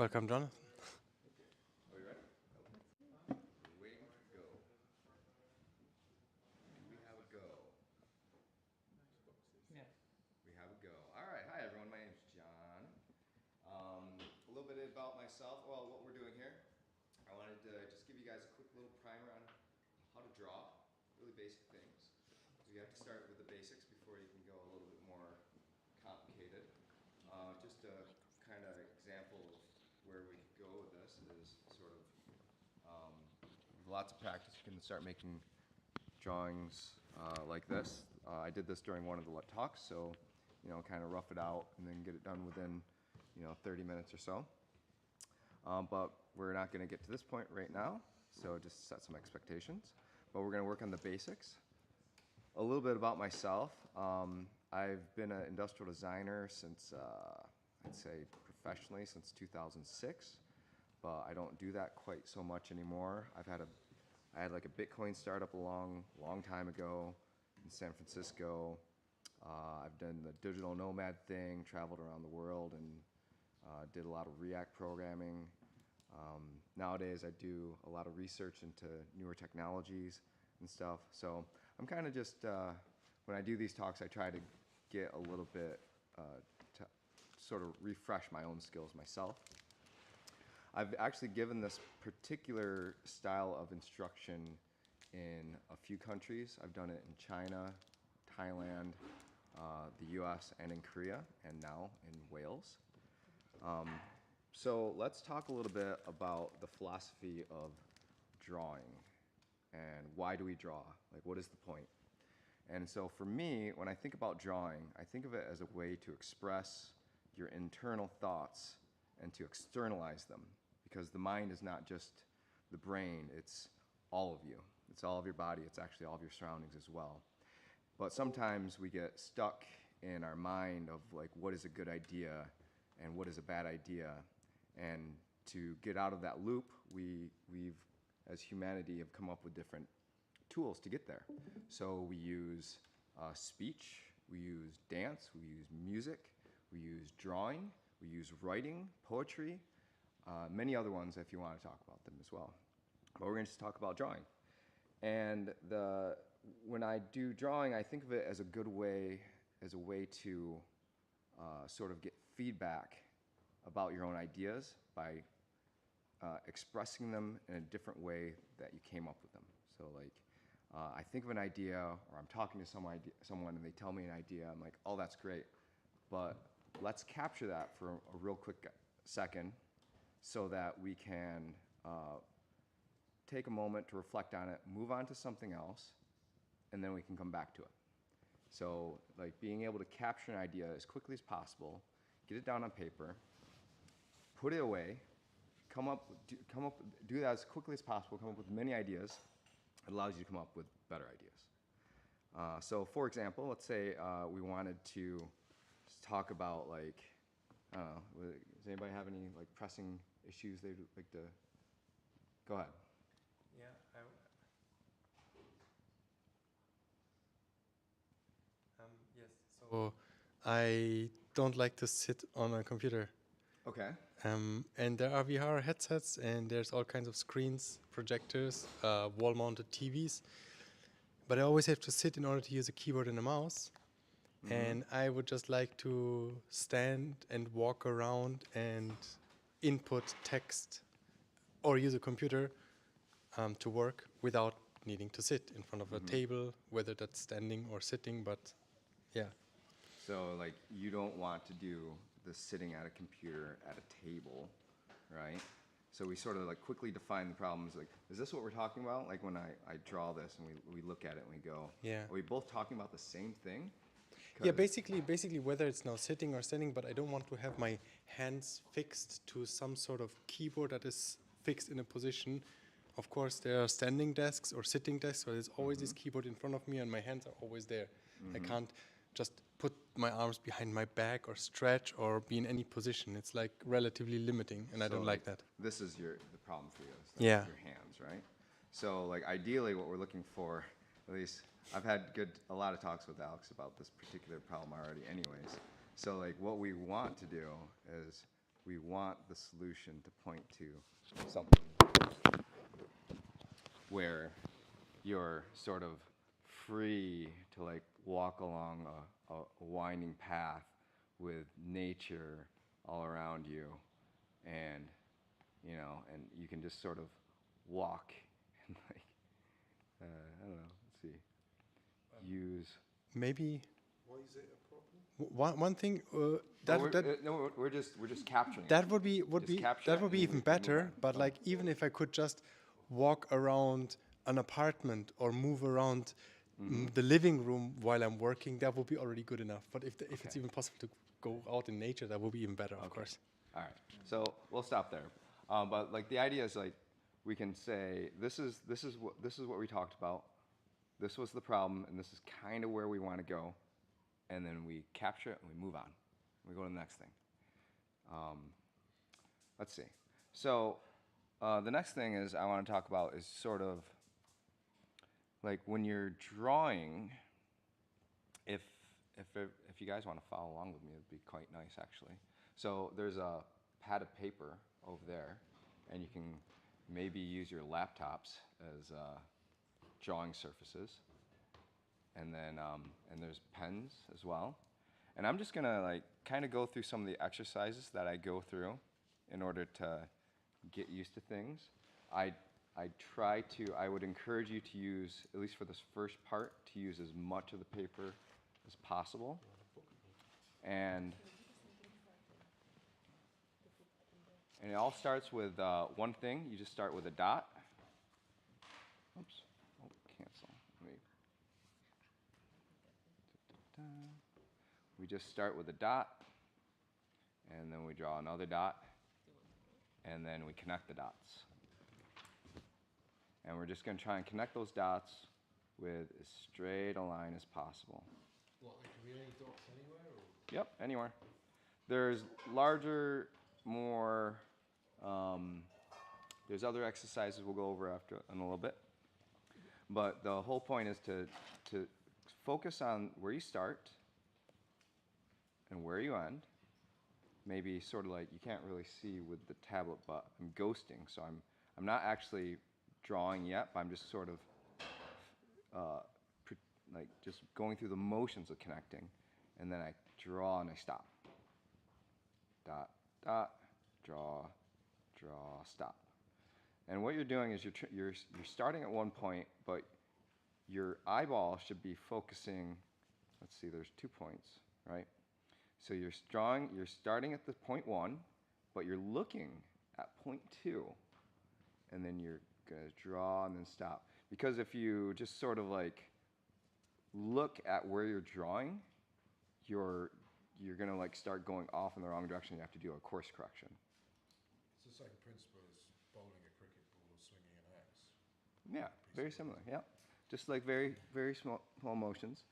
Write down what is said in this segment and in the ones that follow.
Welcome, Jonathan. Are we ready? Waiting to go. Do we have a go? Yeah. We have a go. All right. Hi, everyone. My name's John. A little bit about myself. Well, what we're doing here. I wanted to just give you guys a quick little primer on how to draw. Really basic things. So you have to start with the basics before you can go a little bit more complicated. Just a kind of example of where we could go with this is sort of with lots of practice, you can start making drawings like this. I did this during one of the talks, so kind of rough it out and then get it done within 30 minutes or so. But we're not going to get to this point right now, so just set some expectations. But we're going to work on the basics. A little bit about myself. I've been an industrial designer since, I'd say professionally, since 2006. But I don't do that quite so much anymore. I had like a Bitcoin startup a long time ago in San Francisco. I've done the digital nomad thing, traveled around the world, and did a lot of React programming. Nowadays, I do a lot of research into newer technologies and stuff. So I'm kind of just, when I do these talks, I try to get a little bit to sort of refresh my own skills myself. I've actually given this particular style of instruction in a few countries. I've done it in China, Thailand, the US, and in Korea, and now in Wales. So let's talk a little bit about the philosophy of drawing and why do we draw? Like, what is the point? And so for me, when I think about drawing, I think of it as a way to express your internal thoughts and to externalize them. Because the mind is not just the brain, it's all of you. It's all of your body, it's actually all of your surroundings as well. But sometimes we get stuck in our mind of like, what is a good idea and what is a bad idea? And to get out of that loop, we've, as humanity, have come up with different tools to get there. So we use speech, we use dance, we use music, we use drawing, we use writing, poetry, many other ones if you want to talk about them as well. But we're going to just talk about drawing. And when I do drawing, I think of it as a good way, as a way to sort of get feedback about your own ideas by expressing them in a different way that you came up with them. So like, I think of an idea, or I'm talking to someone and they tell me an idea, I'm like, oh, that's great. But let's capture that for a real quick second so that we can take a moment to reflect on it, move on to something else, and then we can come back to it. So like being able to capture an idea as quickly as possible, get it down on paper, put it away, do that as quickly as possible, come up with many ideas. It allows you to come up with better ideas. So for example, let's say we wanted to talk about like, I don't know, does anybody have any like pressing issues they'd like to, go ahead. Yeah. Yes. So I don't like to sit on a computer. Okay. And there are VR headsets, and there's all kinds of screens, projectors, wall-mounted TVs. But I always have to sit in order to use a keyboard and a mouse. And I would just like to stand and walk around and input text or use a computer to work without needing to sit in front of a table, whether that's standing or sitting, but yeah. So like you don't want to do the sitting at a computer at a table, right? So we sort of like quickly define the problems. Like, is this what we're talking about? Like when I draw this and we look at it and we go, Yeah. are we both talking about the same thing? Yeah, basically whether it's now sitting or standing, but I don't want to have my hands fixed to some sort of keyboard that is fixed in a position. Of course, there are standing desks or sitting desks, but there's always this keyboard in front of me and my hands are always there. I can't just put my arms behind my back or stretch or be in any position. It's like relatively limiting, and I don't like that. This is the problem for you. Is Yeah. your hands, right? So like ideally what we're looking for, at least I've had a lot of talks with Alex about this particular problem already anyways. So like what we want to do is we want the solution to point to something where you're sort of free to like walk along a winding path with nature all around you, and you know, and you can just sort of walk and like I don't know. Let's see. Use. Maybe Why is it a problem? one thing Well, no, we're just capturing. that it. would Just be capture that it would be and even we can move better. on. But like even if I could just walk around an apartment or move around the living room while I'm working, that would be already good enough. But if it's Okay. even possible to go out in nature, that would be even better, of course. All right, so we'll stop there. But like the idea is like we can say this is what we talked about. This was the problem, and this is kind of where we want to go, and then we capture it and we move on. We go to the next thing. Let's see. So the next thing is I want to talk about is sort of like when you're drawing. If you guys want to follow along with me, it'd be quite nice actually. So there's a pad of paper over there, and you can maybe use your laptops as drawing surfaces, and then and there's pens as well. And I'm just gonna like kind of go through some of the exercises that I go through in order to get used to things. I would encourage you to use, at least for this first part, to use as much of the paper as possible. And it all starts with one thing. You just start with a dot. Oops. Oh, cancel. Let me. We just start with a dot, and then we draw another dot, and then we connect the dots. And we're just going to try and connect those dots with as straight a line as possible. What, there can be any dots anywhere? Or? Yep, anywhere. There's larger, more, there's other exercises we'll go over after in a little bit. But the whole point is to focus on where you start and where you end. Maybe sort of like, you can't really see with the tablet, but I'm ghosting, so I'm not actually drawing yet, but I'm just sort of like just going through the motions of connecting, and then I draw and I stop. Dot, dot, draw, draw, stop. And what you're doing is you're starting at one point, but your eyeball should be focusing. Let's see, there's 2 points, right? So you're starting at the point 1, but you're looking at point 2, and then you're gonna draw and then stop. Because if you just sort of like look at where you're drawing, you're gonna like start going off in the wrong direction. You have to do a course correction. It's the same principle as bowling a cricket ball or swinging an axe. Yeah, very similar. Yeah, just like very small motions.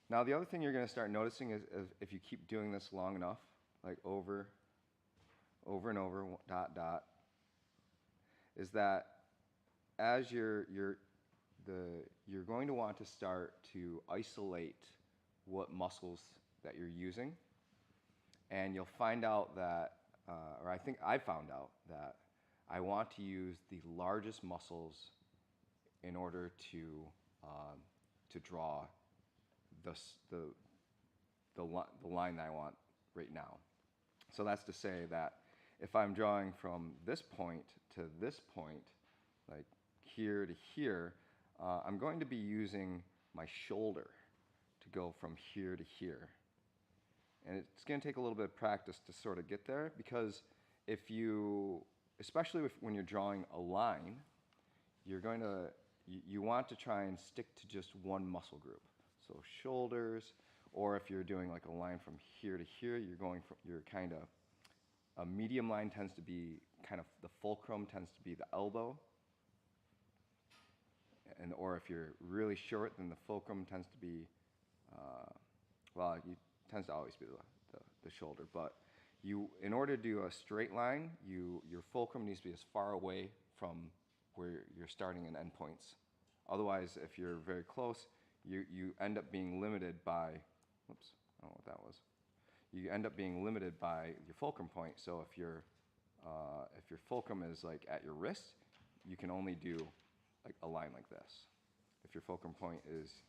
Now the other thing you're gonna start noticing is if you keep doing this long enough, like over and over, dot dot, is that as you're going to want to start to isolate what muscles that you're using, and you'll find out that, or I think I found out that I want to use the largest muscles in order to draw the line that I want right now. So that's to say that if I'm drawing from this point to this point, like here to here, I'm going to be using my shoulder to go from here to here. And it's going to take a little bit of practice to sort of get there, because if you, especially when you're drawing a line, you want to try and stick to just one muscle group. So shoulders, or if you're doing like a line from here to here, you're kind of, a medium line tends to be kind of, the fulcrum tends to be the elbow. Or if you're really short, then the fulcrum tends to be, tends to always be the shoulder. But in order to do a straight line, your fulcrum needs to be as far away from where you're starting and end points. Otherwise, if you're very close, you end up being limited by, whoops, I don't know what that was. you end up being limited by your fulcrum point. So if your fulcrum is like at your wrist, you can only do like a line like this. If your fulcrum point is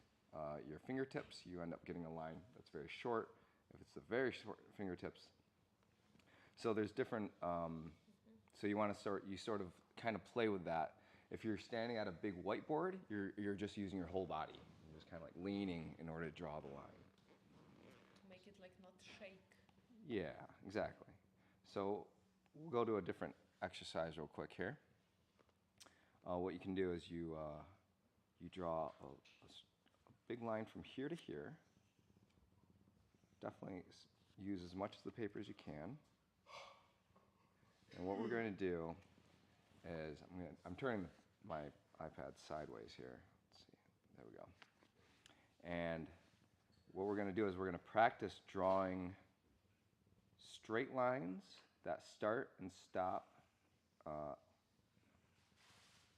your fingertips, you end up getting a line that's very short. If it's the very short fingertips, so there's different. So you want to sort of kind of play with that. If you're standing at a big whiteboard, you're just using your whole body. You're just kind of like leaning in order to draw the line. To make it like not shake. Yeah, exactly. So we'll go to a different exercise real quick here. What you can do is you draw a big line from here to here. Definitely use as much of the paper as you can. And what we're going to do is I'm turning my iPad sideways here. Let's see. There we go. And what we're going to do is we're going to practice drawing straight lines that start and stop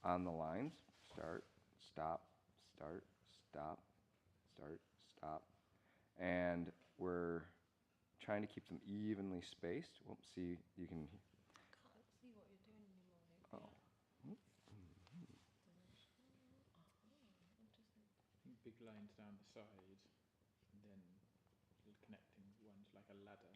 on the lines. Start, stop, start, stop, start, stop. And we're trying to keep them evenly spaced. Well, see, you can. Can't see what you're doing anymore. Oh. Interesting. Big lines down the side, and then little connecting ones like a ladder.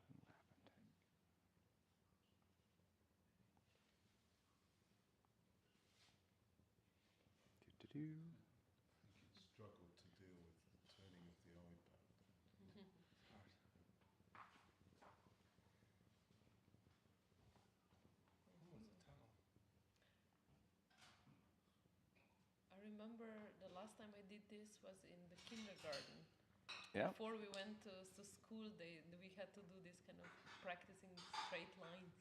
Do-do-do. I think you'd struggle to deal with the turning of the iPad. I remember the last time I did this was in the kindergarten. Yeah. Before we went to school, we had to do this kind of practicing straight lines.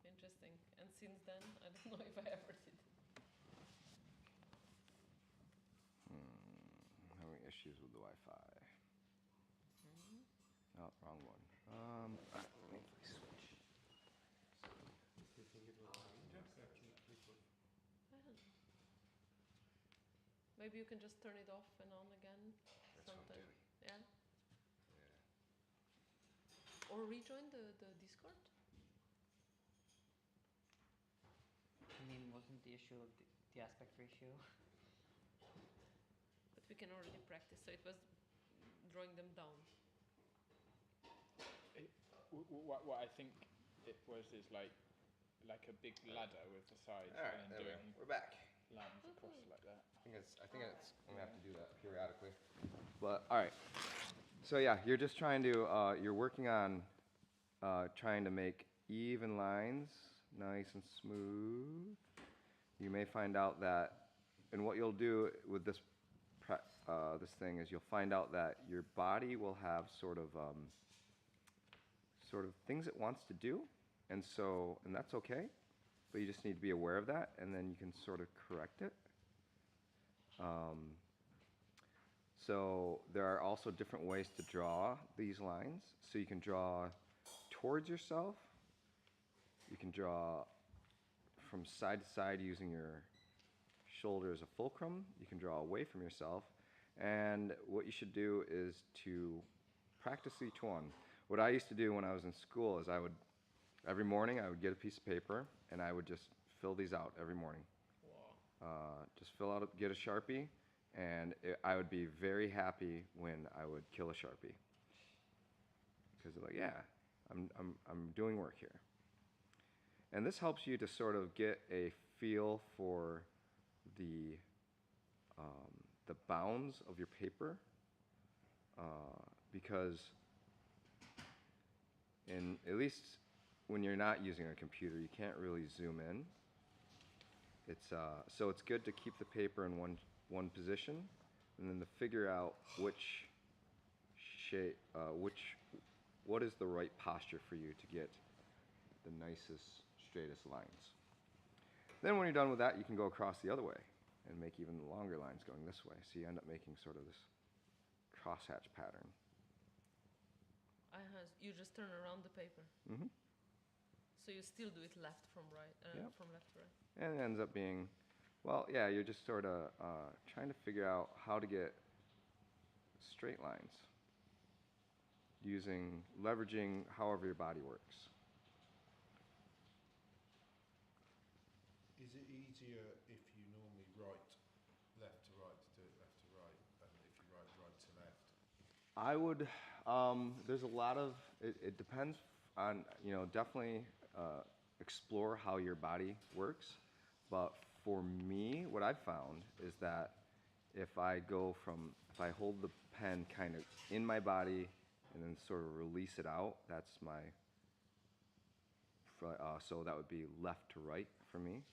Interesting. And since then, I don't know if I ever did it. Having issues with the Wi-Fi. Oh, wrong one. Let me switch. Do you think it will change after you click with? I don't know. Maybe you can just turn it off and on again. That's what I'm sometime. doing. Yeah. Yeah. Or rejoin the Discord. I mean, wasn't the issue of the aspect ratio? But we can already practice. So it was drawing them down. What I think it was is like a big ladder with the sides, All right, and there we then go. doing We're back. lines across like that. I think it's. I'm gonna have to do that periodically. But all right. So yeah, you're just trying to. You're working on trying to make even lines, nice and smooth. You may find out that, and what you'll do with this this thing is you'll find out that your body will have sort of things it wants to do, and that's okay, but you just need to be aware of that, and then you can sort of correct it. So there are also different ways to draw these lines. So you can draw towards yourself. You can draw from side to side using your shoulder as a fulcrum. You can draw away from yourself. And what you should do is to practice each one. What I used to do when I was in school is every morning I would get a piece of paper and I would just fill these out every morning. Just get a Sharpie, and I would be very happy when I would kill a Sharpie. Because like, yeah, I'm doing work here. And this helps you to sort of get a feel for the bounds of your paper, because at least when you're not using a computer, you can't really zoom in. So it's good to keep the paper in one position, and then to figure out which shape, what is the right posture for you to get the nicest, straightest lines. Then when you're done with that, you can go across the other way and make even longer lines going this way. So you end up making sort of this crosshatch pattern. You just turn around the paper. Mm-hmm. So you still do it left from right, Yep. from left to right. And it ends up being, well, yeah, you're just sort of trying to figure out how to get straight lines. leveraging however your body works. Is it easier if you normally write left to right to do it left to right than if you write right to left? I would, there's a lot of, it depends on, definitely explore how your body works. But for me, what I've found is that if I hold the pen kind of in my body and then sort of release it out, that's so that would be left to right for me.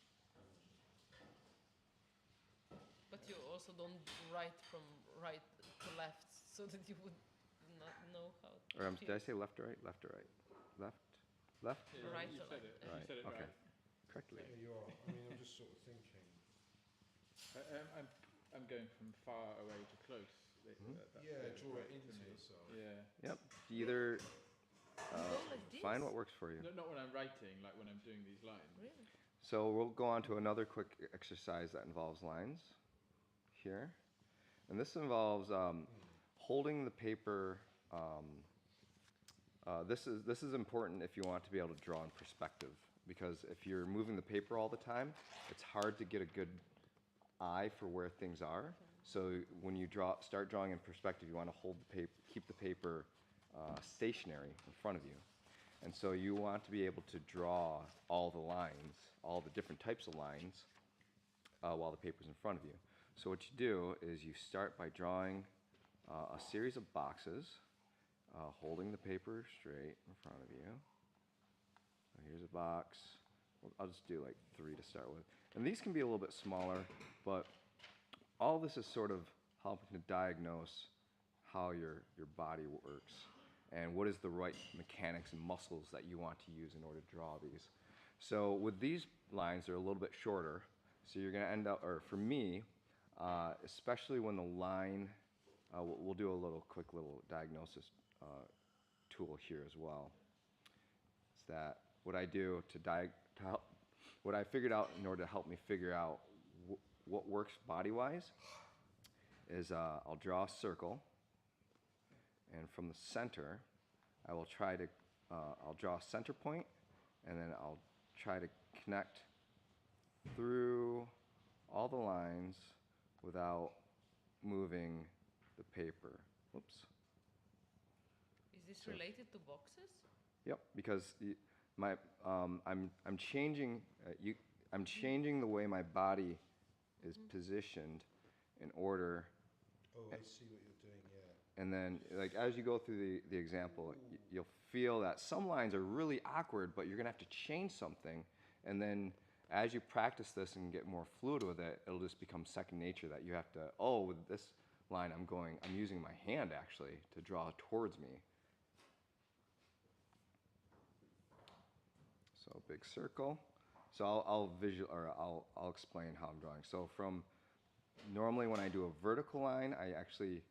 But you also don't write from right to left, so that you would not know how. Or did I say left to right? Left to right? Left? Left? Yeah, Right you to said left, it. yeah. You said it Okay. right. Correctly. Yeah, you are. I mean, I'm just sort of thinking. I'm going from far away to close. Yeah, draw it right into for me. yourself. Yeah. Yep. Either Go like this? find what works for you. No, not when I'm writing, like when I'm doing these lines. Really? So we'll go on to another quick exercise that involves lines here. And this involves holding the paper. This is important if you want to be able to draw in perspective, because if you're moving the paper all the time, it's hard to get a good eye for where things are. So when you start drawing in perspective, you want to hold the paper, keep the paper stationary in front of you. And so you want to be able to draw all the lines, all the different types of lines, while the paper's in front of you. So what you do is you start by drawing a series of boxes, holding the paper straight in front of you. So here's a box. I'll just do like 3 to start with. And these can be a little bit smaller, but all this is sort of helping to diagnose how your body works and what is the right mechanics and muscles that you want to use in order to draw these. So with these lines, they're a little bit shorter. So you're going to end up, or for me, especially when the line, we'll do a quick little diagnosis tool here as well. It's that what I do to help, what I figured out in order to help me figure out what works body-wise is I'll draw a circle, and from the center, I will try to, I'll draw a center point, and then I'll try to connect through all the lines without moving the paper. Whoops. Is this So- related to boxes? Yep, because I'm changing I'm changing the way my body is positioned in order. Oh, I see what you're doing, yeah. And then, like, as you go through the example, you'll feel that some lines are really awkward, but you're gonna have to change something. And then, as you practice this and get more fluid with it, it'll just become second nature that you have to, oh, with this line, I'm using my hand actually to draw towards me. So big circle. So I'll explain how I'm drawing. So normally when I do a vertical line, I actually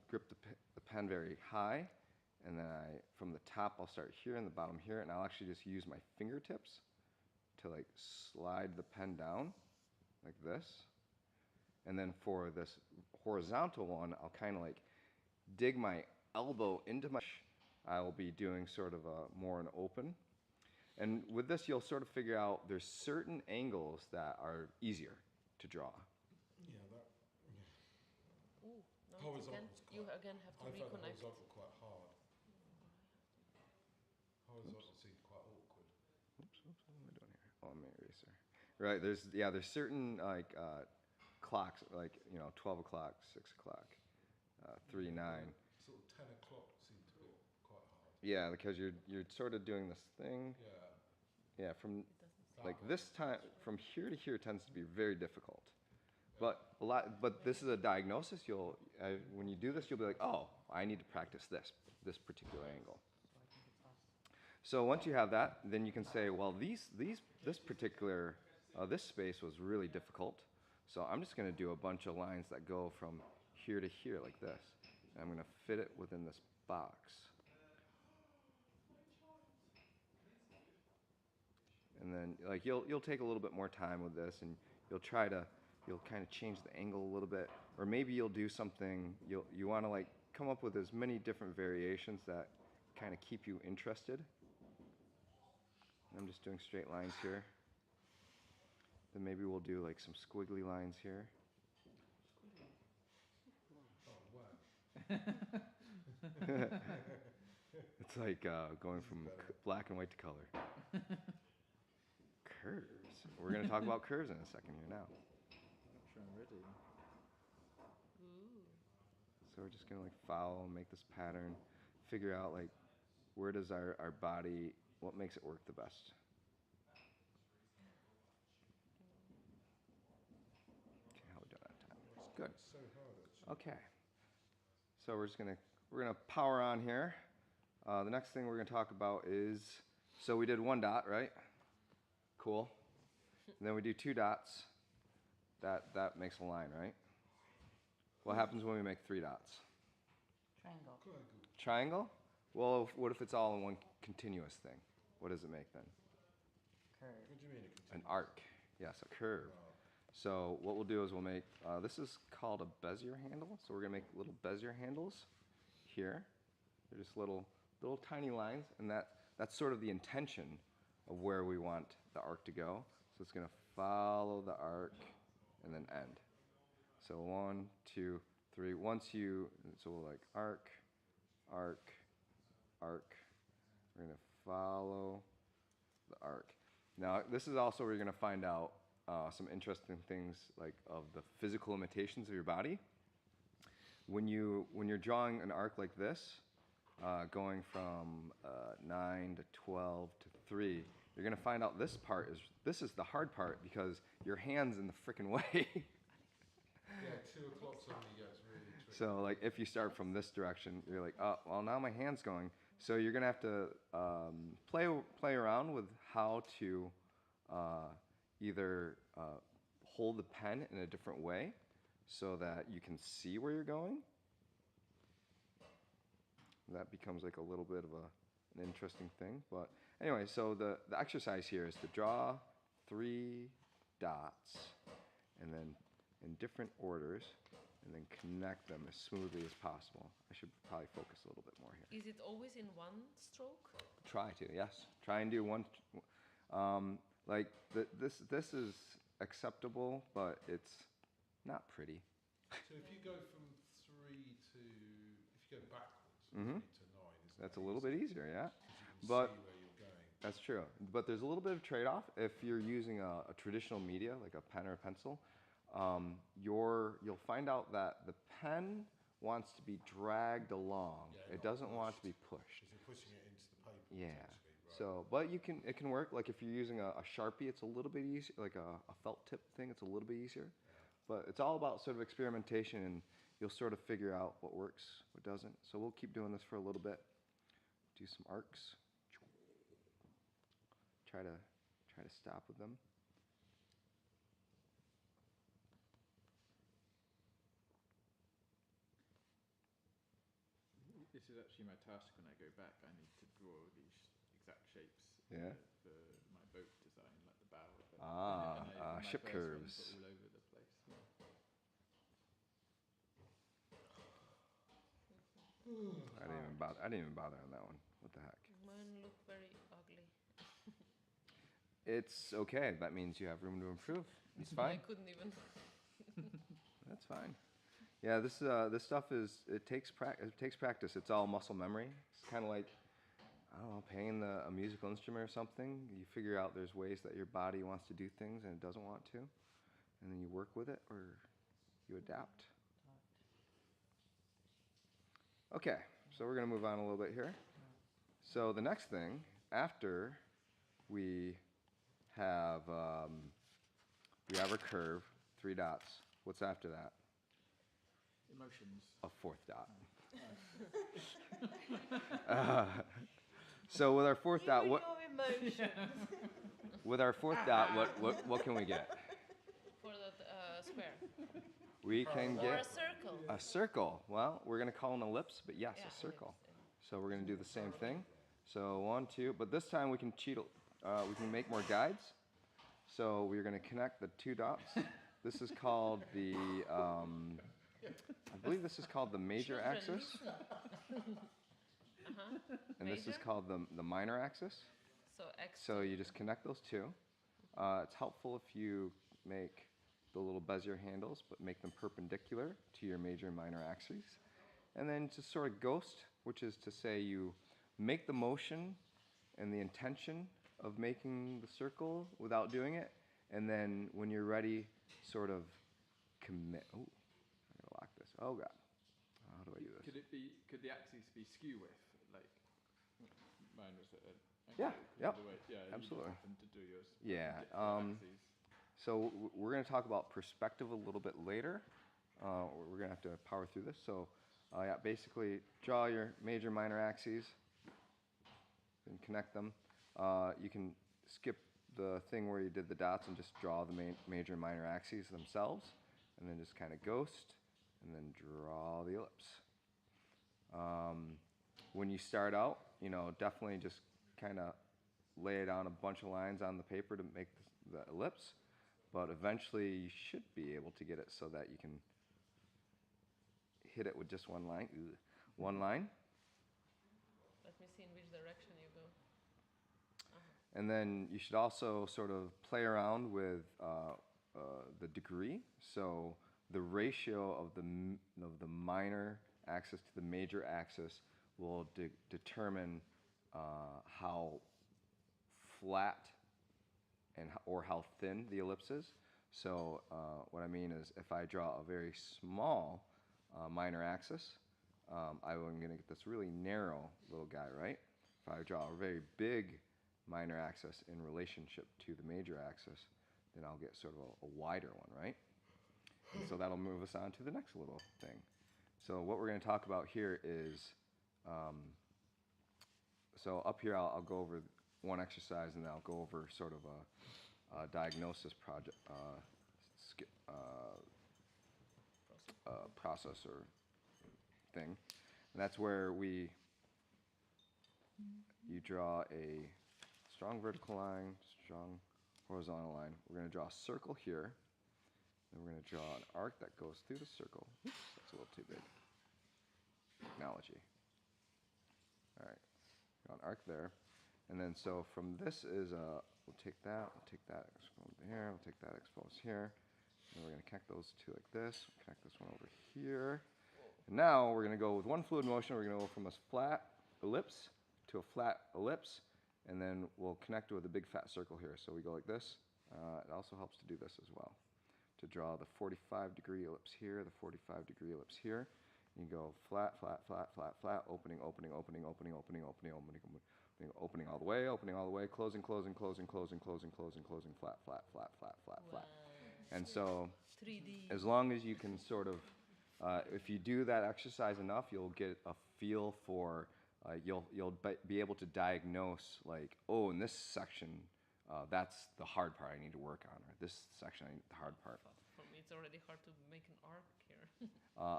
grip the pen very high, and then from the top I'll start here and the bottom here, and I'll actually just use my fingertips to like slide the pen down like this. And then for this horizontal one, I'll kind of like dig my elbow into my. I will be doing sort of more an open. And with this, you'll sort of figure out there's certain angles that are easier to draw. Yeah, that. Ooh, now Horizontal's you quite- again have to I found the reconnect. horizontal quite hard. Horizontal seemed quite awkward. Oops, what am I doing here? Oh, I'm an eraser. Right, there's certain like clocks, like 12 o'clock, 6 o'clock, 3, 9. Sort of 10 o'clock seemed to be quite hard. Yeah, because you're sort of doing this thing. Yeah. Yeah, from It doesn't. like this time from here to here tends to be very difficult. But this is a diagnosis. When you do this, you'll be like, oh, I need to practice this particular angle. So I think it's us. So once you have that, then you can say, well, this particular this space was really difficult. So I'm just going to do a bunch of lines that go from here to here like this. And I'm going to fit it within this box. And then like you'll take a little bit more time with this, and you'll kind of change the angle a little bit, or maybe you'll do something. You want to like come up with as many different variations that kind of keep you interested. I'm just doing straight lines here. Then maybe we'll do like some squiggly lines here. It's like going from black and white to color. Curves. We're going to talk about curves in a second here now. Not sure I'm ready. Ooh. So we're just going to like follow and make this pattern, figure out like where does our body, what makes it work the best. Okay, how we doing on time? Good. So hard, actually. Okay. So we're gonna power on here. The next thing we're gonna talk about is, so we did one dot, right? Cool. And then we do two dots. That makes a line, right? What happens when we make three dots? Triangle. Triangle? Well, what if it's all in one continuous thing? What does it make then? Curve. What do you mean? An arc. Yes, a curve. So what we'll do is we'll make, this is called a Bezier handle. So we're gonna make little Bezier handles here. They're just little tiny lines, and that's sort of the intention of where we want the arc to go. So it's gonna follow the arc and then end. So 1, 2, 3. So we'll like arc, arc, arc. We're gonna follow the arc. Now this is also where you're gonna find out some interesting things like of the physical limitations of your body. When you're drawing an arc like this, going from 9 to 12 to 3, you're gonna find out this is the hard part because your hand's in the frickin' way. Yeah, 2 o'clock suddenly gets really tricky. So like if you start from this direction, you're like, oh, well now my hand's going. So you're gonna have to play around with how to either hold the pen in a different way so that you can see where you're going. That becomes like a little bit of an interesting thing. But anyway, so the exercise here is to draw 3 dots and then in different orders and then connect them as smoothly as possible. I should probably focus a little bit more here. Is it always in one stroke? Try to, yes. Try and do one. This is acceptable, but it's not pretty. So if you go from 3 to, if you go backwards, Mhm. 3 to 9, isn't That's it a little bit easier, yeah. Because you can But see where you're going. that's true. But there's a little bit of trade-off if you're using a traditional media like a pen or a pencil. You'll find out that the pen wants to be dragged along. Yeah, It not doesn't want to be pushed. pushed. Because you're pushing it into the paper. Yeah. potentially, right. So, but it can work. Like if you're using a Sharpie, it's a little bit easier. Like a felt tip thing, it's a little bit easier. But it's all about sort of experimentation, and you'll sort of figure out what works, what doesn't. So we'll keep doing this for a little bit. Do some arcs. Try to stop with them. This is actually my task when I go back. I need to draw these exact shapes Yeah. for my boat design, like the bow. Of it. My Ship first ones curves. are all over the place. I didn't even bother on that one. What the heck? Mine look very ugly. It's okay. That means you have room to improve. It's I fine. couldn't even. That's fine. Yeah, this stuff it takes practice. It's all muscle memory. It's kind of like, I don't know, playing a musical instrument or something. You figure out there's ways that your body wants to do things and it doesn't want to, and then you work with it or you adapt. Okay, so we're gonna move on a little bit here. So the next thing after we have our curve, 3 dots. What's after that? Emotions. A 4th dot. So with our 4th dot, with our 4th dot, what can we get? For the square. We can Or a get circle. a circle. Well, we're gonna call an ellipse, but yes, Yeah, a circle. ellipse, So we're gonna do the same thing. So 1, 2, but this time we can cheat. We can make more guides. So we're gonna connect the 2 dots. This is called the I believe this is called the major Children, axis, listen. and this is Major? called the minor axis. So X. So you just connect those two. It's helpful if you make the little Bezier handles, but make them perpendicular to your major and minor axes. And then just sort of ghost, which is to say you make the motion and the intention of making the circle without doing it. And then when you're ready, sort of commit. Oh, I'm gonna lock this. Oh God, how do I do this? Could the axes be skew with, like mine was at an Yeah, angle yep, the way- yeah, absolutely. You just happen to do yours. Yeah, perpendicular axes. So we're going to talk about perspective a little bit later. We're going to have to power through this. So yeah, basically draw your major minor axes and connect them. You can skip the thing where you did the dots and just draw the major and minor axes themselves, and then just kind of ghost and then draw the ellipse. When you start out, you know, definitely just kind of lay down a bunch of lines on the paper to make the ellipse. But eventually you should be able to get it so that you can hit it with just one line. One line. Let me see in which direction you go. And then you should also sort of play around with the degree. So the ratio of the minor axis to the major axis will determine how flat or how thin the ellipse is. So what I mean is if I draw a very small minor axis, I'm going to get this really narrow little guy, right? If I draw a very big minor axis in relationship to the major axis, then I'll get sort of a wider one, right? And so that'll move us on to the next little thing. So what we're going to talk about here is, so up here I'll go over one exercise and then I'll go over sort of a diagnosis project, process or thing. And that's where you draw a strong vertical line, strong horizontal line. We're going to draw a circle here. Then we're going to draw an arc that goes through the circle. Oops, that's a little too big. Analogy. All right, draw an arc there. And then so from this is, we'll take that, expose here, we'll take that, expose here. And we're going to connect those two like this, connect this one over here. And now we're going to go with one fluid motion. We're going to go from a flat ellipse to a flat ellipse. And then we'll connect with a big fat circle here. So we go like this. It also helps to do this as well. To draw the 45-degree ellipse here, the 45-degree ellipse here. You go flat, flat, flat, flat, flat, opening, opening, opening, opening, opening, opening, opening, opening all the way, closing, closing, closing, closing, closing, closing, closing, flat, flat, flat, flat, flat, flat. And so 3D. as long as you can sort of, if you do that exercise enough, you'll get a feel for, you'll be able to diagnose like, oh, in this section, that's the hard part I need to work on, or this section, the hard part. For me, it's already hard to make an arc here.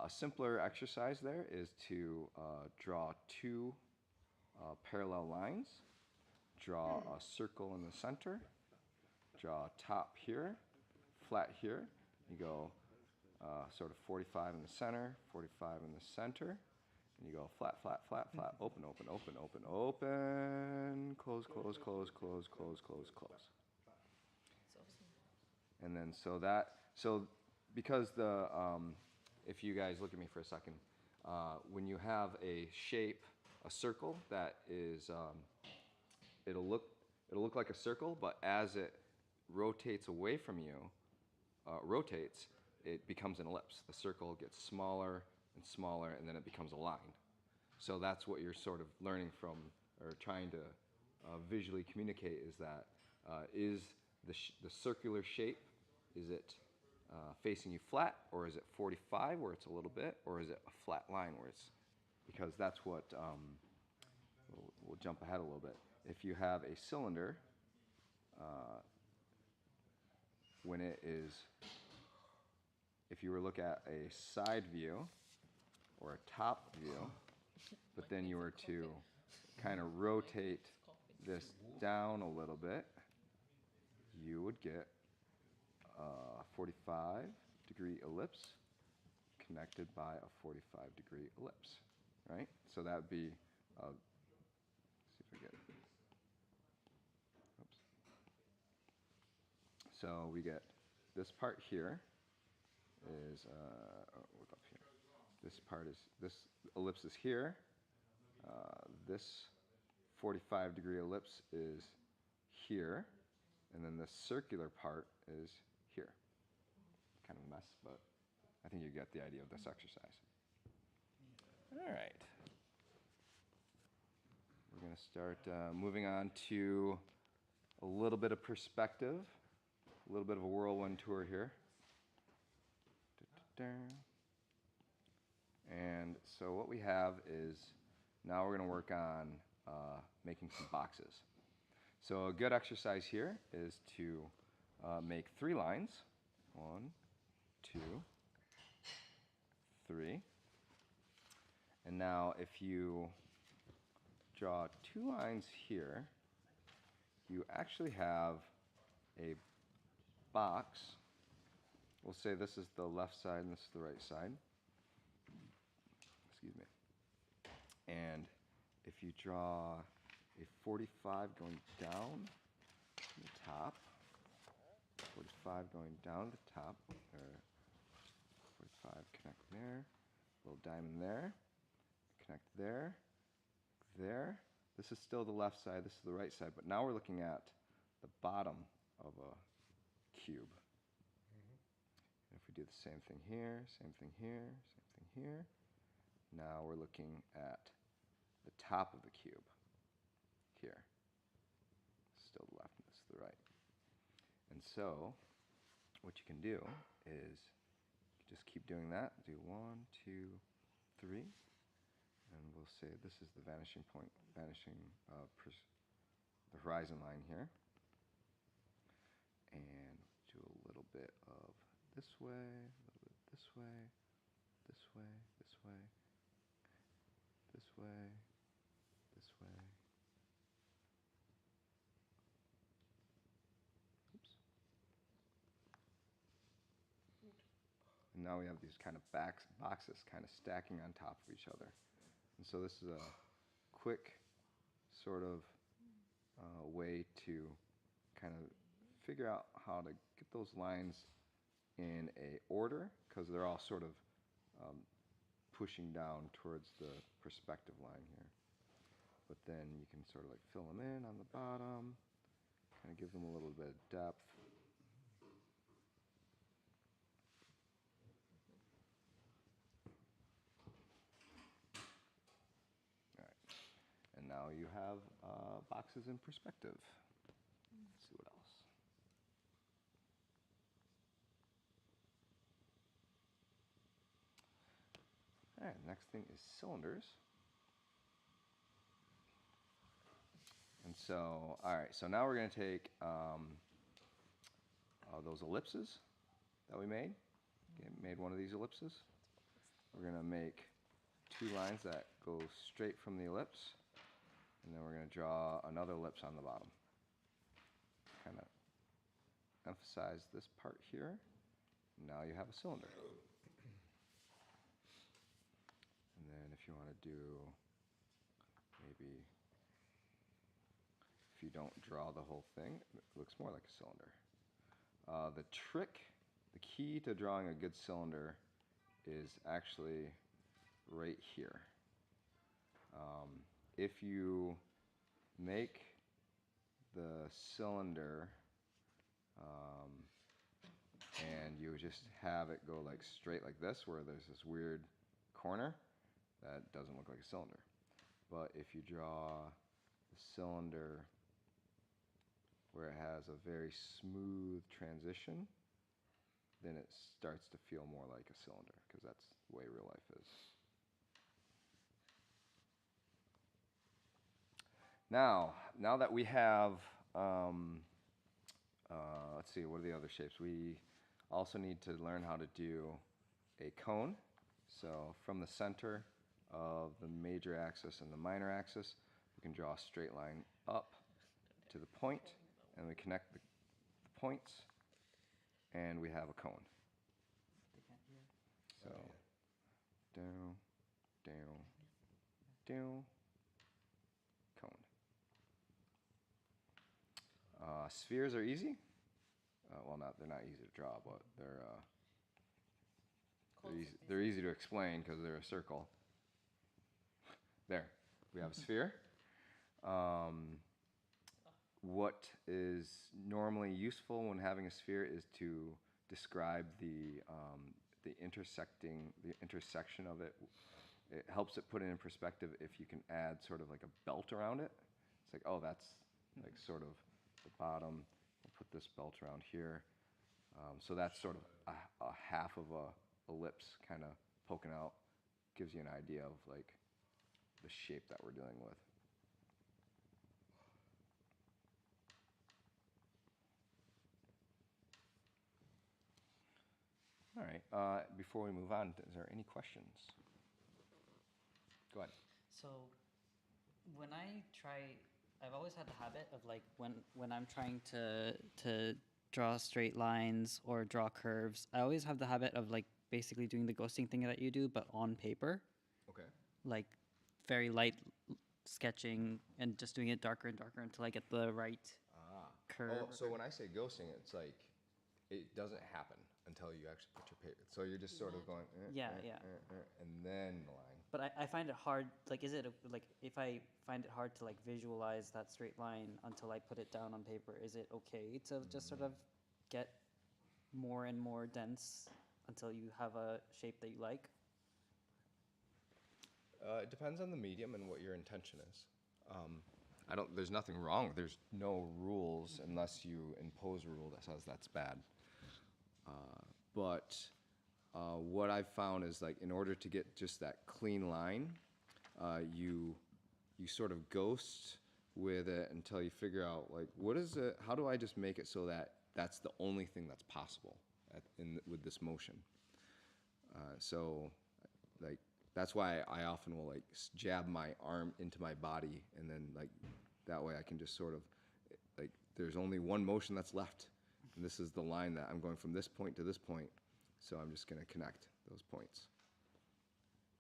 A simpler exercise there is to draw two parallel lines, draw a circle in the center, draw a top here, flat here. You go sort of 45 in the center, 45 in the center, and you go flat, flat, flat, flat, open, open, open, open, open, close, close, close, close, close, close, close. It's awesome. And then so because if you guys look at me for a second, when you have a shape, a circle that is, it'll look like a circle, but as it rotates away from you, it becomes an ellipse. The circle gets smaller and smaller, and then it becomes a line. So that's what you're sort of learning from, or trying to visually communicate, is that is the circular shape, is it facing you flat, or is it 45 where it's a little bit, or is it a flat line where it's, because that's what, we'll jump ahead a little bit. If you have a cylinder, when it is, if you were to look at a side view or a top view, but then you were to kind of rotate this down a little bit, you would get a 45-degree ellipse connected by a 45-degree ellipse, right? So that would be, let's see if I get it. Oops. So we get this part here is, look up here. This part is, this ellipse is here. This 45-degree ellipse is here. And then the circular part is here. Kind of a mess, but I think you get the idea of this exercise. All right. We're going to start moving on to a little bit of perspective, a little bit of a whirlwind tour here. And so what we have is now we're going to work on making some boxes. So a good exercise here is to make 3 lines. 1, 2, 3. And now if you draw 2 lines here, you actually have a box. We'll say this is the left side and this is the right side. Excuse me. And if you draw a 45 going down to the top, 45 going down to the top, or 45 connect there, little diamond there, connect there, there. This is still the left side, this is the right side, but now we're looking at the bottom of a cube. And if we do the same thing here, same thing here, same thing here, now we're looking at the top of the cube here. Still the left and this is the right. And so what you can do is just keep doing that. Do 1, 2, 3. And we'll say this is the vanishing point, the horizon line here. And do a little bit of this way, a little bit this way, this way, this way, this way, this way. Oops. And now we have these kind of boxes kind of stacking on top of each other. And so this is a quick sort of way to kind of figure out how to get those lines in a order, because they're all sort of pushing down towards the perspective line here. But then you can sort of like fill them in on the bottom, kind of give them a little bit of depth. All right, and now you have boxes in perspective. Let's see what else. All right, next thing is cylinders. And so, all right, so now we're going to take those ellipses that we made. Okay, made one of these ellipses. We're going to make 2 lines that go straight from the ellipse, and then we're going to draw another ellipse on the bottom. Kind of emphasize this part here. Now you have a cylinder. And then if you want to do maybe, if you don't draw the whole thing, it looks more like a cylinder. The trick, the key to drawing a good cylinder is actually right here. If you make the cylinder and you just have it go like straight like this, where there's this weird corner, that doesn't look like a cylinder. But if you draw the cylinder where it has a very smooth transition, then it starts to feel more like a cylinder, because that's the way real life is. Now that we have, let's see, what are the other shapes? We also need to learn how to do a cone. So from the center of the major axis and the minor axis, we can draw a straight line up to the point, and we connect the points, and we have a cone. So down, down, down, cone. Spheres are easy. Well, they're not easy to draw, but they're easy to explain because they're a circle. There, we have a sphere. What is normally useful when having a sphere is to describe the intersection of it. It helps it put it in perspective if you can add sort of like a belt around it. It's like, oh, that's like sort of the bottom. We'll put this belt around here. So that's sort of a half of a ellipse kind of poking out. Gives you an idea of like the shape that we're dealing with. All right. Before we move on, is there any questions? Go ahead. So when I try, I've always had the habit of like when I'm trying to draw straight lines or draw curves, I always have the habit of like basically doing the ghosting thing that you do, but on paper, Okay. like very light sketching and just doing it darker and darker until I get the right curve. Oh, so when I say ghosting, it's like it doesn't happen until you actually put your paper. So you're just sort of going, Yeah. and then the line. But I find it hard, like, like, if I find it hard to, like, visualize that straight line until I put it down on paper, is it okay to just sort of get more and more dense until you have a shape that you like? It depends on the medium and what your intention is. There's nothing wrong. There's no rules unless you impose a rule that says that's bad. But what I've found is like in order to get just that clean line, you sort of ghost with it until you figure out like what is it? How do I just make it so that that's the only thing that's possible with this motion? So like that's why I often will like jab my arm into my body, and then like that way I can just sort of like there's only one motion that's left. And this is the line that I'm going from this point to this point, so I'm just going to connect those points.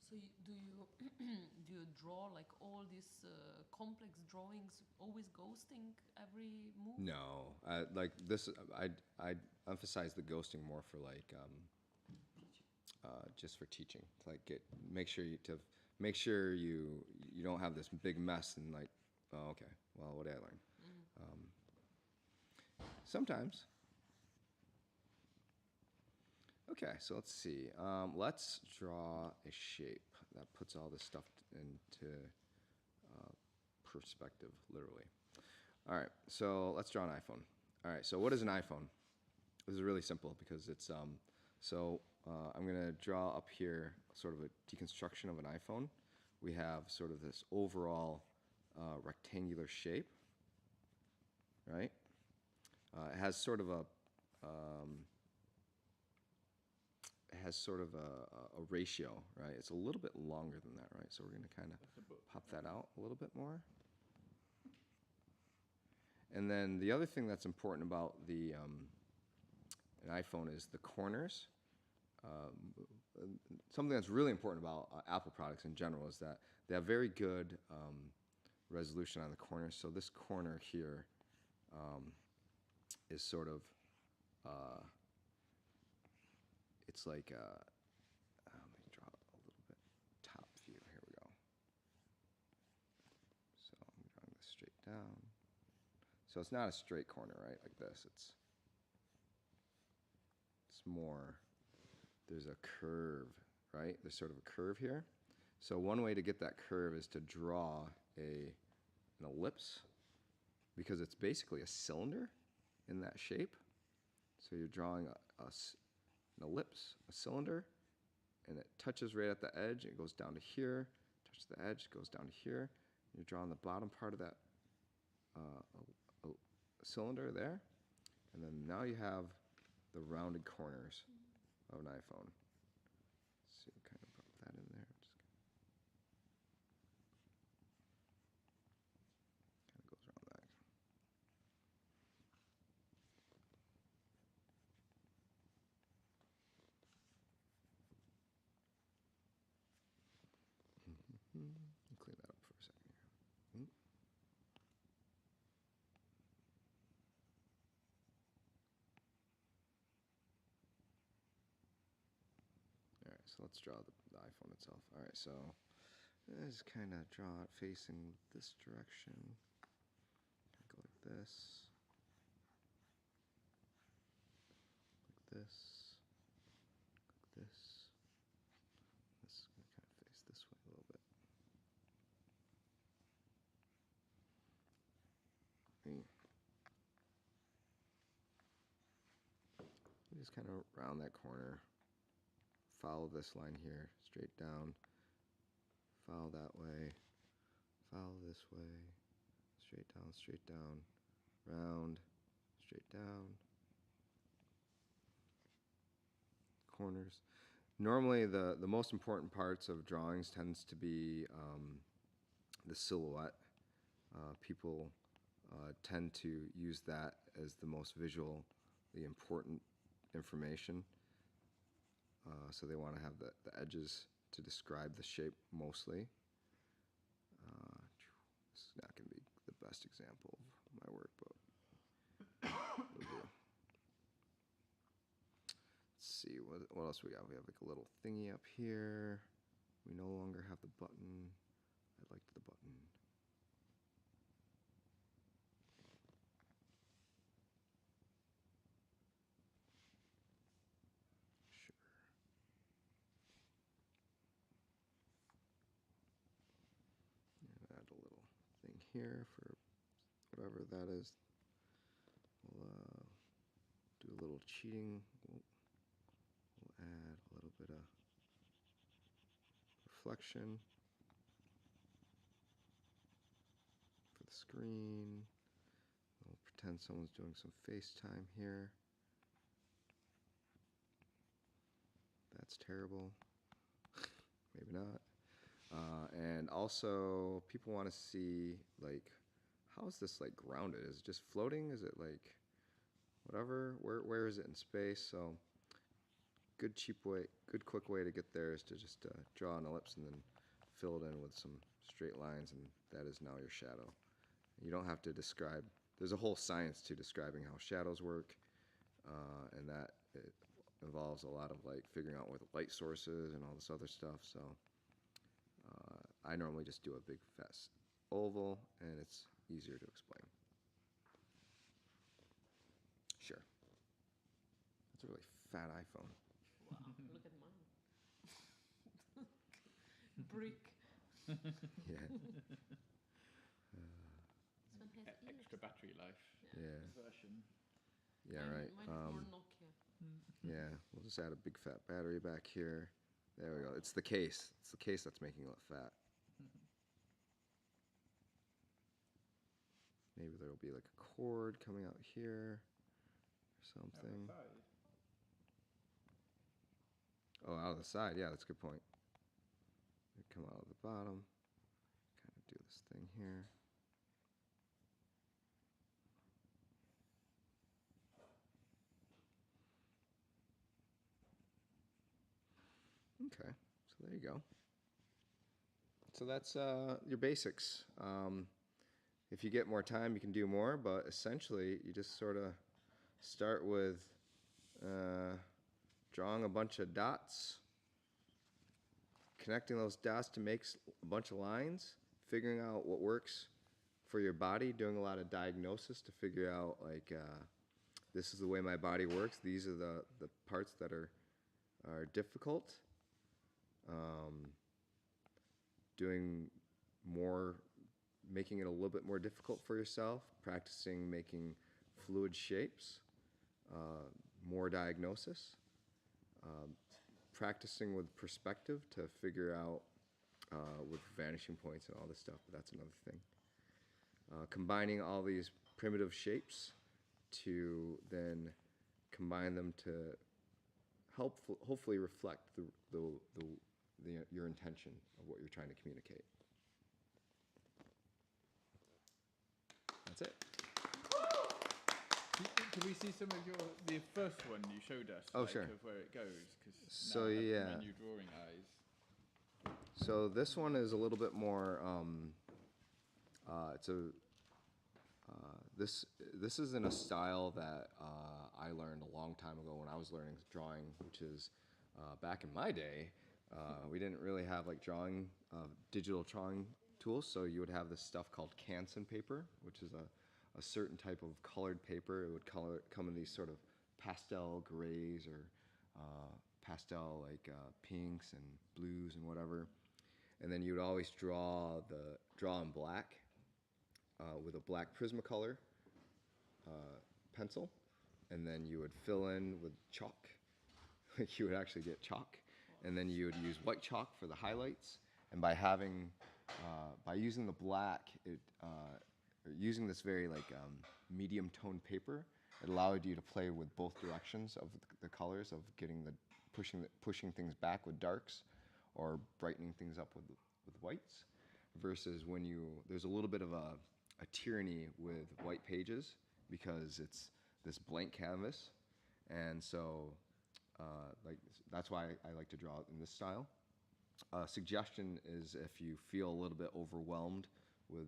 So do you draw like all these complex drawings, always ghosting every move? No, like this, I emphasize the ghosting more for like just for teaching. To like make sure you don't have this big mess and like, oh, okay, well, what did I learn? Sometimes. Okay, so let's see. Let's draw a shape that puts all this stuff into perspective, literally. All right, so let's draw an iPhone. All right, so what is an iPhone? This is really simple because it's, I'm going to draw up here sort of a deconstruction of an iPhone. We have sort of this overall rectangular shape, right? It has sort of a ratio, right? It's a little bit longer than that, right? So we're going to kind of pop that out a little bit more. And then the other thing that's important about an iPhone is the corners. Something that's really important about Apple products in general is that they have very good resolution on the corners. So this corner here is sort of, it's like, let me draw a little bit top view. Here we go. So I'm drawing this straight down. So it's not a straight corner, right? Like this. It's more, there's a curve, right? There's sort of a curve here. So one way to get that curve is to draw an ellipse, because it's basically a cylinder in that shape. So you're drawing an ellipse, a cylinder, and it touches right at the edge. It goes down to here, touches the edge, goes down to here. You're drawing the bottom part of that cylinder there, and then now you have the rounded corners of an iPhone. So you kind of pop that in there. Kind of goes around that. right, so let's draw the iPhone itself. All right, so let's kind of draw it facing this direction. Go like this. Like this. Like this. This is going to kind of face this way a little bit. You just kind of round that corner. Follow this line here, straight down. Follow that way. Follow this way. Straight down. Round, straight down. Corners. Normally, the most important parts of drawings tends to be the silhouette. People tend to use that as the most visually important information. So they want to have the edges to describe the shape mostly. This is not going to be the best example of my work, but it'll do. Let's see, what else we got? We have like a little thingy up here. We no longer have the button. I liked the button. Sure. Add a little thing here for whatever that is. We'll do a little cheating. We'll add a little bit of reflection for the screen. We'll pretend someone's doing some FaceTime here. That's terrible. Maybe not. And also, people want to see, like, how is this, like, grounded? Is it just floating? Is it, like, whatever? Where is it in space? So, good quick way to get there is to just draw an ellipse and then fill it in with some straight lines, and that is now your shadow. You don't have to describe, there's a whole science to describing how shadows work, and that it involves a lot of, like, figuring out where the light source is and all this other stuff. So I normally just do a big fast oval, and it's easier to explain. Sure. That's a really fat iPhone. Wow, look at mine. Brick. Yeah. This one has ears. Extra battery life Yeah. version. Yeah, right. Mine is more Nokia. Yeah, we'll just add a big fat battery back here. There we go. It's the case. It's the case that's making it look fat. Maybe there'll be like a cord coming out here or something. Oh, out of the side. Yeah, that's a good point. They come out of the bottom. Kind of do this thing here. Okay, so there you go. So that's your basics. If you get more time, you can do more, but essentially, you just sort of start with drawing a bunch of dots, connecting those dots to make a bunch of lines, figuring out what works for your body, doing a lot of diagnosis to figure out, like, this is the way my body works, these are the parts that are difficult. Doing more, making it a little bit more difficult for yourself, practicing making fluid shapes, more diagnosis, practicing with perspective to figure out with vanishing points and all this stuff, but that's another thing. Combining all these primitive shapes to then combine them to hopefully reflect your intention of what you're trying to communicate. That's it. Can we see some of the first one you showed us? Oh, like, sure. Of where it goes, because So, now I have yeah. my new drawing eyes. So this one is a little bit more. This is in a style that I learned a long time ago when I was learning drawing, which is back in my day, we didn't really have like drawing, digital drawing tools. So you would have this stuff called Canson paper, which is a certain type of colored paper. It would come in these sort of pastel grays or pastel like pinks and blues and whatever. And then you would always draw in black with a black Prismacolor pencil, and then you would fill in with chalk. You would actually get chalk, and then you would use white chalk for the highlights. And by using the black, using this very like medium tone paper, it allowed you to play with both directions of the colors, of getting pushing things back with darks, or brightening things up with whites. Versus when there's a little bit of a tyranny with white pages because it's this blank canvas, and so like that's why I like to draw it in this style. Suggestion is, if you feel a little bit overwhelmed with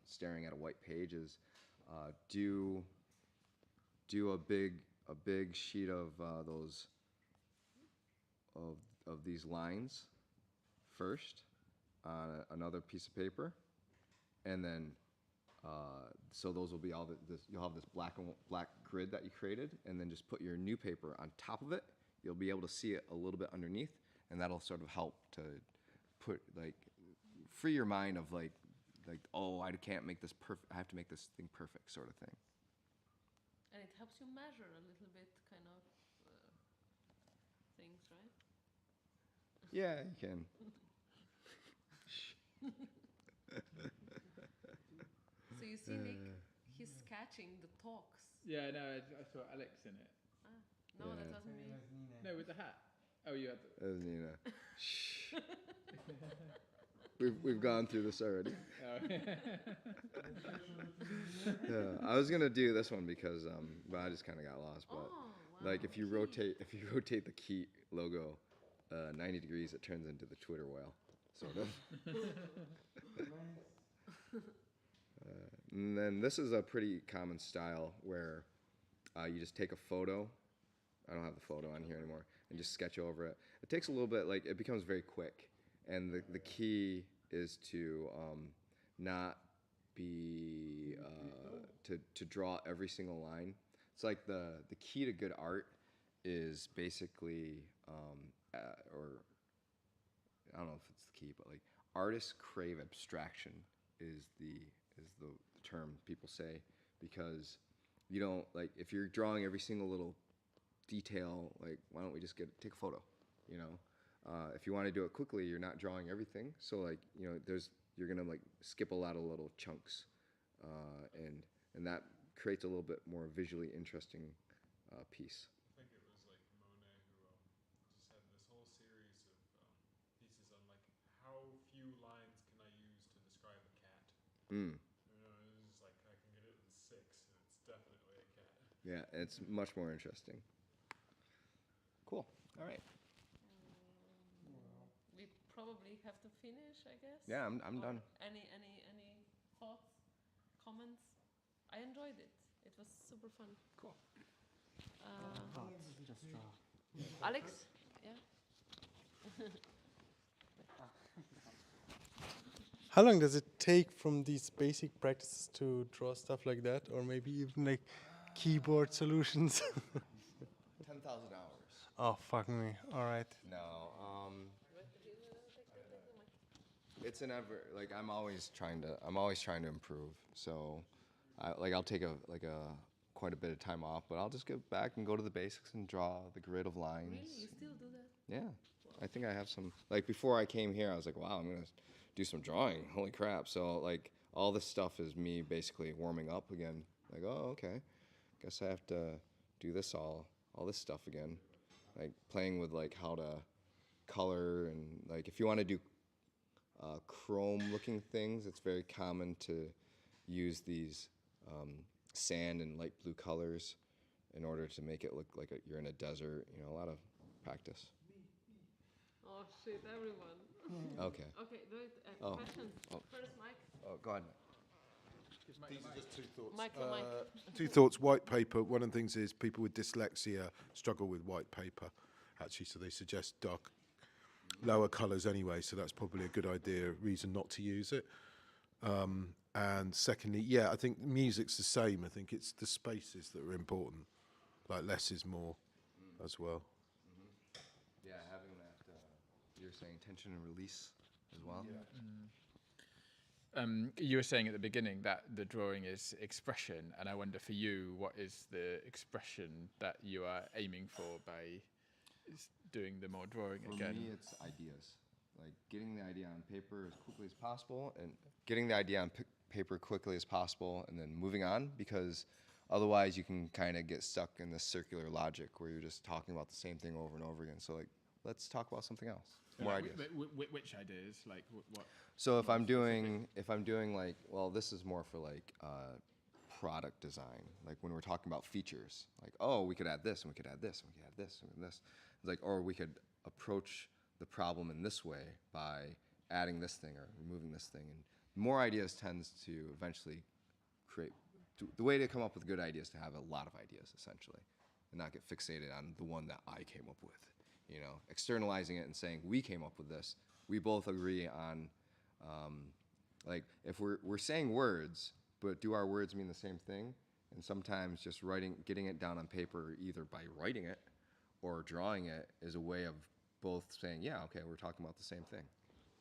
staring at a white page, is do a big sheet of these lines first on another piece of paper, and then so those will be all you'll have this black grid that you created, and then just put your new paper on top of it. You'll be able to see it a little bit underneath, and that'll sort of help to free your mind of like, oh, I can't make this perfect. I have to make this thing perfect, sort of thing. And it helps you measure a little bit, kind of things, right? Yeah, you can. So you see, Nick, he's sketching the talks. Yeah, no, I saw Alex in it. No, Yeah. that wasn't me. No, with the hat. Oh, you had the... That was Nina. Shh. We've gone through this already. Oh. Yeah, I was gonna do this one because but I just kind of got lost. But Oh, wow. like if you rotate the key logo 90 degrees, it turns into the Twitter whale, sort of. And then this is a pretty common style where you just take a photo. I don't have the photo on here anymore, and just sketch over it. It takes a little bit, like it becomes very quick, and the key is to not be to draw every single line. It's like the key to good art is basically or I don't know if it's the key, but like artists crave abstraction is the term people say, because you don't, like, if you're drawing every single little detail, like, why don't we just take a photo, you know? If you want to do it quickly, you're not drawing everything, so like, you know, you're gonna like skip a lot of little chunks, and that creates a little bit more visually interesting piece. I think it was like Monet who just had this whole series of pieces on like how few lines can I use to describe a cat. Mm. You know, it's just like I can get it in 6, and it's definitely a cat. Yeah, it's much more interesting. Cool. All right. We probably have to finish, I guess. Yeah, I'm Or done. Any thoughts, comments? I enjoyed it. It was super fun. Cool. Just draw. Alex? Yeah. How long does it take from these basic practices to draw stuff like that, or maybe even like keyboard solutions? 10,000 hours. Oh, fuck me. All right. No, it's an ever, like, I'm always trying to improve. So, I'll take quite a bit of time off, but I'll just get back and go to the basics and draw the grid of lines. Really? You still do that? Yeah, I think I have some. Like before I came here, I was like, wow, I'm gonna do some drawing. Holy crap! So like all this stuff is me basically warming up again. Like, oh, okay, guess I have to do this all this stuff again. Like playing with like how to color, and like if you want to do chrome looking things, it's very common to use these sand and light blue colors in order to make it look like you're in a desert. You know, a lot of practice. Oh shit, everyone. Okay. Okay, do it. Oh. Questions. Oh. First, Mike. Oh, go ahead. These are just two thoughts. Mike. Two thoughts. White paper. One of the things is people with dyslexia struggle with white paper, actually. So they suggest lower colours anyway. So that's probably a good reason not to use it. And secondly, yeah, I think music's the same. I think it's the spaces that are important. Like less is more as well. Yeah, having that, you're saying tension and release as well? You were saying at the beginning that the drawing is expression, and I wonder for you, what is the expression that you are aiming for by doing the more drawing For again? me, it's ideas. Like getting the idea on paper as quickly as possible, and getting the idea on paper quickly as possible, and then moving on, because otherwise you can kind of get stuck in this circular logic where you're just talking about the same thing over and over again. So like, let's talk about something else. More Like, ideas. which ideas? Like what? So if I'm doing like, well, this is more for like product design. Like when we're talking about features, like, oh, we could add this and we could add this and we could add this and this. It's like, or we could approach the problem in this way by adding this thing or removing this thing. And more ideas tends to eventually create, the way to come up with good ideas to have a lot of ideas essentially, and not get fixated on the one that I came up with. You know, externalizing it and saying we came up with this. We both agree on, like if we're saying words, but do our words mean the same thing? And sometimes just getting it down on paper, either by writing it or drawing it, is a way of both saying, yeah, okay, we're talking about the same thing.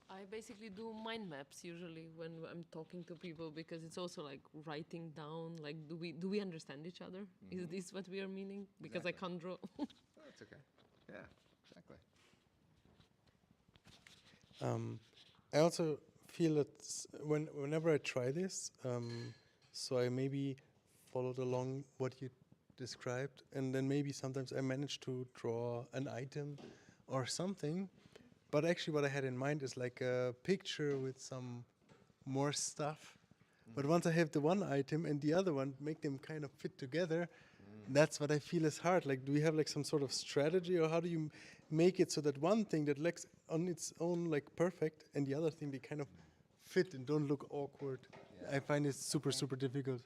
I basically do mind maps usually when I'm talking to people, because it's also like writing down, like, do we understand each other? Is this what we are meaning? Because I can't draw. Oh, that's okay. Yeah, exactly. I also feel that whenever I try this, so I maybe followed along what you described, and then maybe sometimes I manage to draw an item or something, but actually what I had in mind is like a picture with some more stuff. But once I have the one item and the other one, make them kind of fit together, that's what I feel is hard. Like, do we have like some sort of strategy, or how do you make it so that one thing that looks on its own like perfect, and the other thing they kind of fit and don't look awkward? Yeah. I find it super difficult.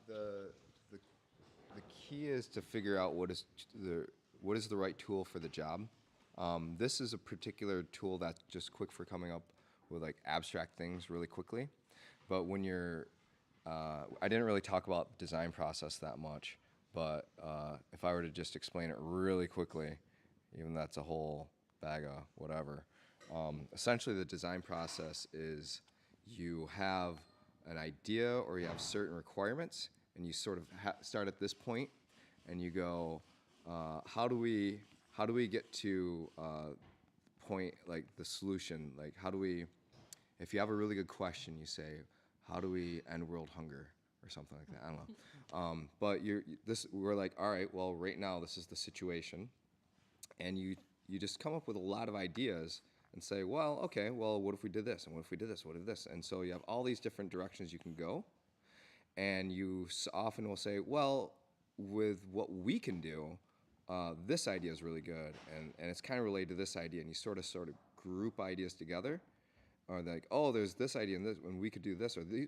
The key is to figure out what is the right tool for the job. This is a particular tool that's just quick for coming up with like abstract things really quickly. But when you're, I didn't really talk about design process that much, but if I were to just explain it really quickly, even that's a whole bag of whatever. Essentially, the design process is you have an idea or you have certain requirements, and you sort of start at this point, and you go, how do we get to point, like the solution? Like, how do we, if you have a really good question, you say, how do we end world hunger or something like that? I don't know. But we're like, all right, well, right now this is the situation, and you just come up with a lot of ideas and say, well, okay, well, what if we did this, and what if we did this, what if this? And so you have all these different directions you can go, and you often will say, well, with what we can do, this idea is really good, and it's kind of related to this idea, and you sort of group ideas together, or like, oh, there's this idea and this, and we could do this, or do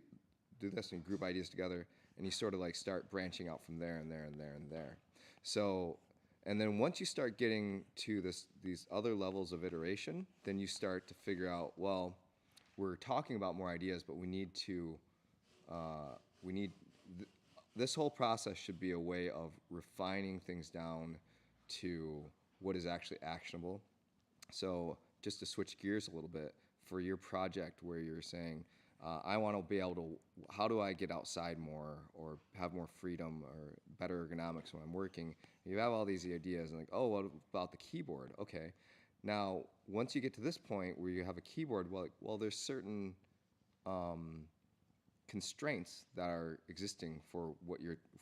this, and you group ideas together, and you sort of like start branching out from there and there and there and there. So, and then once you start getting to these other levels of iteration, then you start to figure out, well, we're talking about more ideas, but we need to, this whole process should be a way of refining things down to what is actually actionable. So just to switch gears a little bit, for your project where you're saying, I want to be able to, how do I get outside more or have more freedom or better ergonomics when I'm working? You have all these ideas and like, oh, what about the keyboard? Okay. Now, once you get to this point where you have a keyboard, well, there's certain constraints that are existing for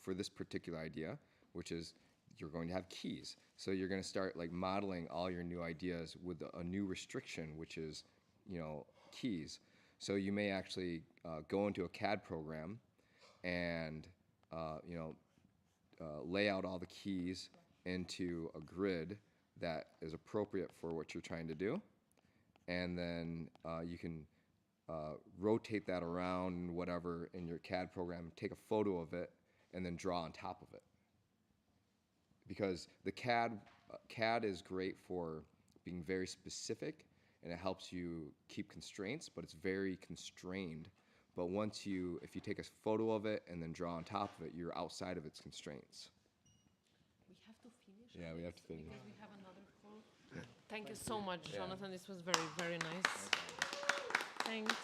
for this particular idea, which is you're going to have keys. So you're going to start like modeling all your new ideas with a new restriction, which is, keys. So you may actually go into a CAD program and lay out all the keys into a grid that is appropriate for what you're trying to do, and then you can rotate that around and whatever in your CAD program, take a photo of it, and then draw on top of it. Because the CAD CAD is great for being very specific, and it helps you keep constraints, but it's very constrained. But if you take a photo of it and then draw on top of it, you're outside of its constraints. We have to finish. Yeah, we have to finish. Because we have another call. Thank you so much, Jonathan. This was very, very nice. Thanks.